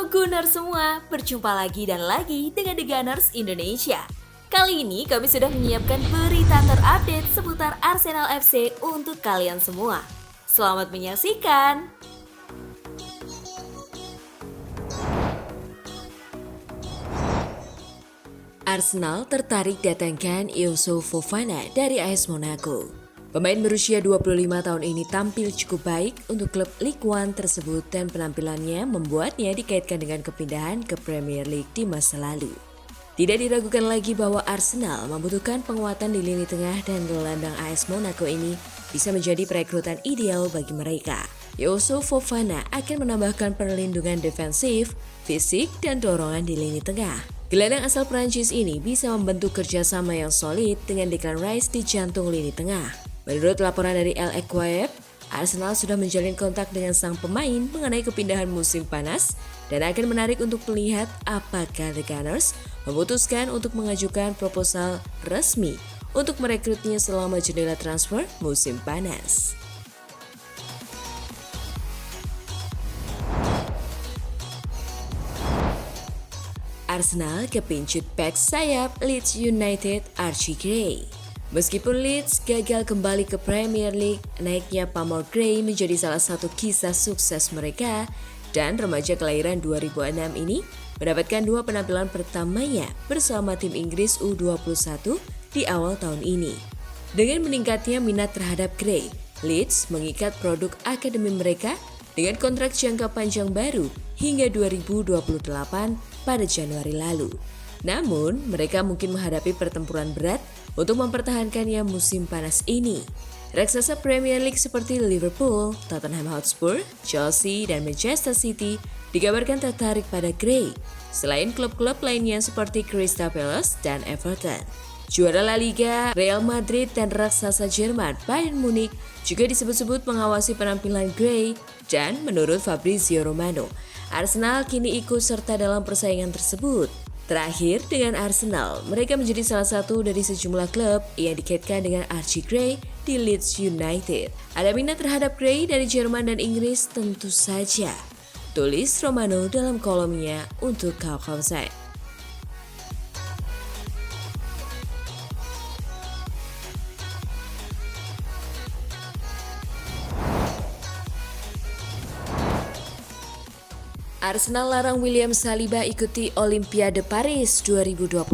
Gunners semua, berjumpa lagi dan lagi dengan The Gunners Indonesia. Kali ini kami sudah menyiapkan berita terupdate seputar Arsenal FC untuk kalian semua. Selamat menyaksikan! Arsenal tertarik datangkan Youssouf Fofana dari AS Monaco. Pemain berusia 25 tahun ini tampil cukup baik untuk klub Ligue 1 tersebut dan penampilannya membuatnya dikaitkan dengan kepindahan ke Premier League di masa lalu. Tidak diragukan lagi bahwa Arsenal membutuhkan penguatan di lini tengah dan gelandang AS Monaco ini bisa menjadi perekrutan ideal bagi mereka. Youssouf Fofana akan menambahkan perlindungan defensif, fisik, dan dorongan di lini tengah. Gelandang asal Prancis ini bisa membentuk kerjasama yang solid dengan Declan Rice di jantung lini tengah. Menurut laporan dari El Equipe, Arsenal sudah menjalin kontak dengan sang pemain mengenai kepindahan musim panas dan akan menarik untuk melihat apakah The Gunners memutuskan untuk mengajukan proposal resmi untuk merekrutnya selama jendela transfer musim panas. Arsenal kepincut bek sayap Leeds United Archie Gray. Meskipun Leeds gagal kembali ke Premier League, naiknya pamor Gray menjadi salah satu kisah sukses mereka dan remaja kelahiran 2006 ini mendapatkan dua penampilan pertamanya bersama tim Inggris U21 di awal tahun ini. Dengan meningkatnya minat terhadap Gray, Leeds mengikat produk akademi mereka dengan kontrak jangka panjang baru hingga 2028 pada Januari lalu. Namun, mereka mungkin menghadapi pertempuran berat untuk mempertahankannya musim panas ini. Raksasa Premier League seperti Liverpool, Tottenham Hotspur, Chelsea, dan Manchester City dikabarkan tertarik pada Gray, selain klub-klub lainnya seperti Crystal Palace dan Everton. Juara La Liga, Real Madrid, dan raksasa Jerman Bayern Munich juga disebut-sebut mengawasi penampilan Gray, dan menurut Fabrizio Romano, Arsenal kini ikut serta dalam persaingan tersebut. Terakhir, dengan Arsenal, mereka menjadi salah satu dari sejumlah klub yang dikaitkan dengan Archie Gray di Leeds United. Ada minat terhadap Gray dari Jerman dan Inggris tentu saja, tulis Romano dalam kolomnya untuk Kaufmann. Arsenal larang William Saliba ikuti Olimpiade Paris 2024.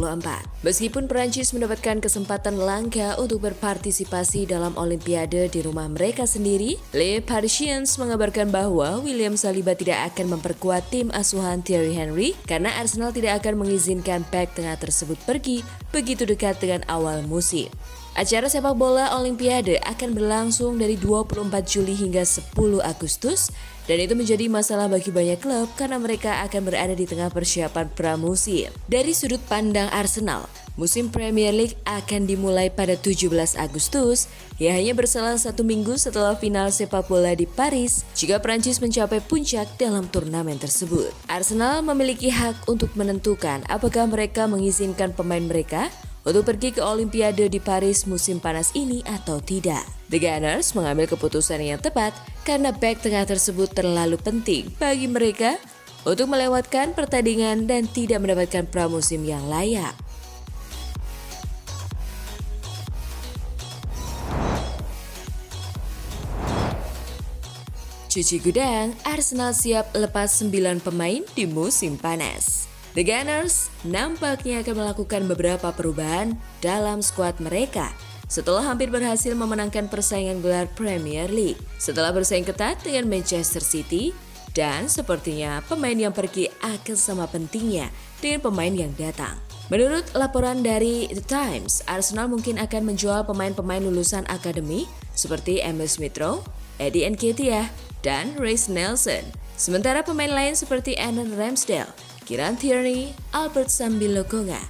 Meskipun Perancis mendapatkan kesempatan langka untuk berpartisipasi dalam Olimpiade di rumah mereka sendiri, Les Parisiens mengabarkan bahwa William Saliba tidak akan memperkuat tim asuhan Thierry Henry karena Arsenal tidak akan mengizinkan bek tengah tersebut pergi begitu dekat dengan awal musim. Acara sepak bola Olimpiade akan berlangsung dari 24 Juli hingga 10 Agustus dan itu menjadi masalah bagi banyak klub karena mereka akan berada di tengah persiapan pramusim. Dari sudut pandang Arsenal, musim Premier League akan dimulai pada 17 Agustus, yang hanya berselang 1 minggu setelah final sepak bola di Paris jika Prancis mencapai puncak dalam turnamen tersebut. Arsenal memiliki hak untuk menentukan apakah mereka mengizinkan pemain mereka untuk pergi ke Olimpiade di Paris musim panas ini atau tidak. The Gunners mengambil keputusan yang tepat karena bek tengah tersebut terlalu penting bagi mereka untuk melewatkan pertandingan dan tidak mendapatkan pramusim yang layak. Cuci gudang, Arsenal siap lepas 9 pemain di musim panas. The Gunners nampaknya akan melakukan beberapa perubahan dalam skuad mereka setelah hampir berhasil memenangkan persaingan gelar Premier League. Setelah bersaing ketat dengan Manchester City, dan sepertinya pemain yang pergi akan sama pentingnya dengan pemain yang datang. Menurut laporan dari The Times, Arsenal mungkin akan menjual pemain-pemain lulusan akademi seperti Emil Smith-Rowe, Eddie Nketiah, dan Reiss Nelson. Sementara pemain lain seperti Aaron Ramsdale, Kieran Tierney, Albert Sambi Lokonga,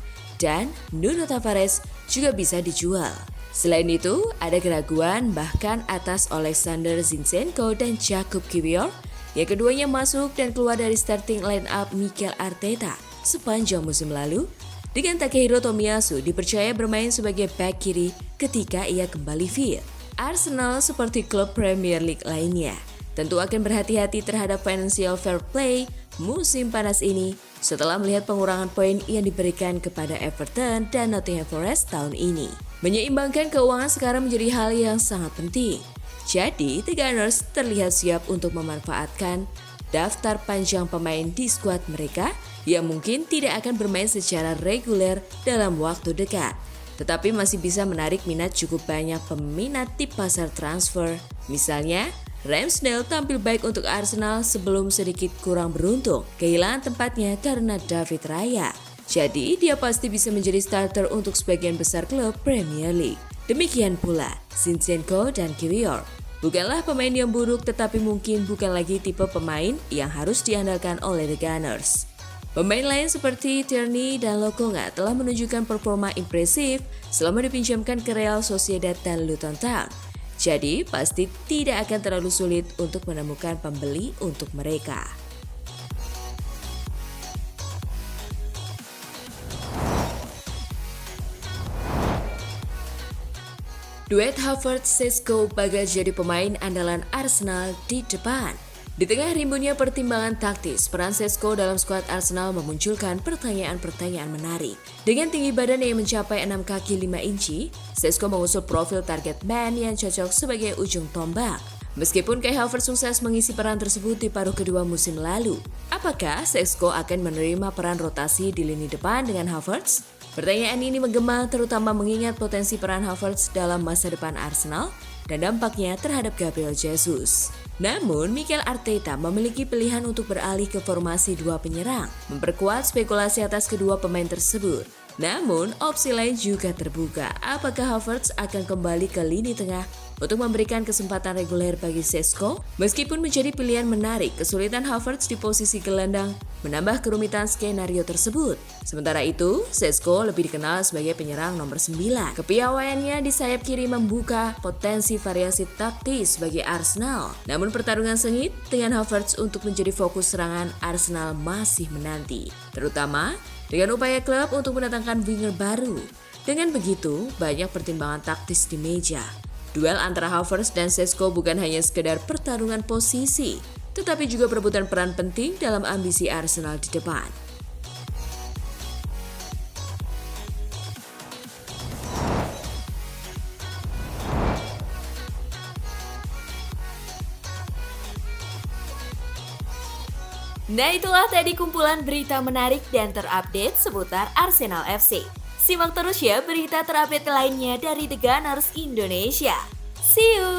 dan Nuno Tavares juga bisa dijual. Selain itu, ada keraguan bahkan atas Alexander Zinchenko dan Jakub Kiwior yang keduanya masuk dan keluar dari starting line-up Mikel Arteta sepanjang musim lalu, dengan Takehiro Tomiyasu dipercaya bermain sebagai bek kiri ketika ia kembali fit. Arsenal seperti klub Premier League lainnya tentu akan berhati-hati terhadap financial fair play musim panas ini setelah melihat pengurangan poin yang diberikan kepada Everton dan Nottingham Forest tahun ini. Menyeimbangkan keuangan sekarang menjadi hal yang sangat penting. Jadi, The Gunners terlihat siap untuk memanfaatkan daftar panjang pemain di skuad mereka yang mungkin tidak akan bermain secara reguler dalam waktu dekat, tetapi masih bisa menarik minat cukup banyak peminat di pasar transfer. Misalnya, Ramsdale tampil baik untuk Arsenal sebelum sedikit kurang beruntung kehilangan tempatnya karena David Raya. Jadi, dia pasti bisa menjadi starter untuk sebagian besar klub Premier League. Demikian pula Zinchenko dan Kiwior. Bukanlah pemain yang buruk, tetapi mungkin bukan lagi tipe pemain yang harus diandalkan oleh The Gunners. Pemain lain seperti Tierney dan Lokonga telah menunjukkan performa impresif selama dipinjamkan ke Real Sociedad dan Luton Town. Jadi, pasti tidak akan terlalu sulit untuk menemukan pembeli untuk mereka. Duet Havertz-Šeško bakal jadi pemain andalan Arsenal di depan. Di tengah rimbunnya pertimbangan taktis, peran Šeško dalam skuad Arsenal memunculkan pertanyaan-pertanyaan menarik. Dengan tinggi badan yang mencapai 6 kaki 5 inci, Šeško mengusung profil target man yang cocok sebagai ujung tombak. Meskipun Kai Havertz sukses mengisi peran tersebut di paruh kedua musim lalu, apakah Šeško akan menerima peran rotasi di lini depan dengan Havertz? Pertanyaan ini menggema terutama mengingat potensi peran Havertz dalam masa depan Arsenal dan dampaknya terhadap Gabriel Jesus. Namun, Mikel Arteta memiliki pilihan untuk beralih ke formasi dua penyerang, memperkuat spekulasi atas kedua pemain tersebut. Namun, opsi lain juga terbuka. Apakah Havertz akan kembali ke lini tengah untuk memberikan kesempatan reguler bagi Šeško? Meskipun menjadi pilihan menarik, kesulitan Havertz di posisi gelandang menambah kerumitan skenario tersebut. Sementara itu, Šeško lebih dikenal sebagai penyerang nomor 9. Kepiawaiannya di sayap kiri membuka potensi variasi taktis bagi Arsenal. Namun pertarungan sengit dengan Havertz untuk menjadi fokus serangan Arsenal masih menanti, terutama dengan upaya klub untuk mendatangkan winger baru. Dengan begitu, banyak pertimbangan taktis di meja. Duel antara Havertz dan Šeško bukan hanya sekedar pertarungan posisi, tetapi juga perebutan peran penting dalam ambisi Arsenal di depan. Nah, itulah tadi kumpulan berita menarik dan terupdate seputar Arsenal FC. Simak terus ya berita terupdate lainnya dari The Gunners Indonesia. See you!